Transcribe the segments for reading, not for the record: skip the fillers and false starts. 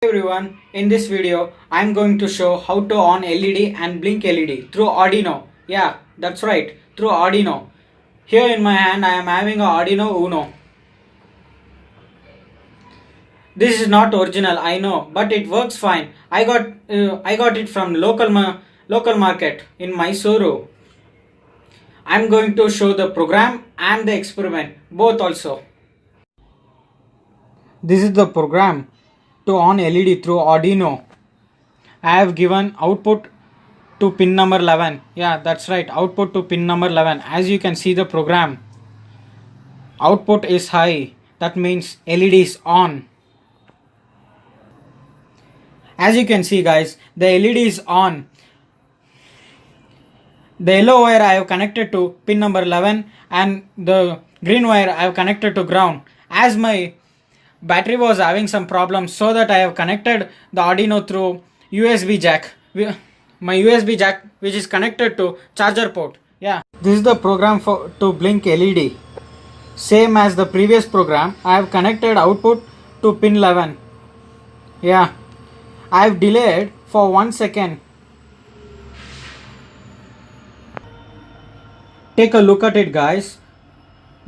Everyone, in this video I am going to show how to on LED and blink LED through Arduino. Yeah, that's right, through Arduino. Here in my hand I am having a Arduino Uno. This is not original, I know, but it works fine. I got it from local market in Mysuru. I am going to show the program and the experiment both also. This is the program to on LED through Arduino. I have given output to pin number 11. Yeah, that's right, output to pin number 11. As you can see the program, output is high, that means LED is on. As you can see guys, the LED is on. The yellow wire I have connected to pin number 11 and the green wire I have connected to ground. As my battery was having some problems, so that I have connected the Arduino through USB jack. My USB jack which is connected to charger port. Yeah, this is the program to blink LED. Same as the previous program, I have connected output to pin 11. Yeah, I have delayed for 1 second. Take a look at it guys.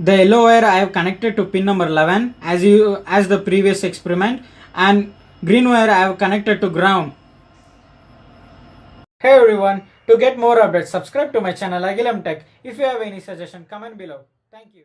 The yellow wire I have connected to pin number 11 as the previous experiment, and green wire I have connected to ground. Hey everyone, to get more updates subscribe to my channel Agilam Tech. If you have any suggestion, comment below. Thank you.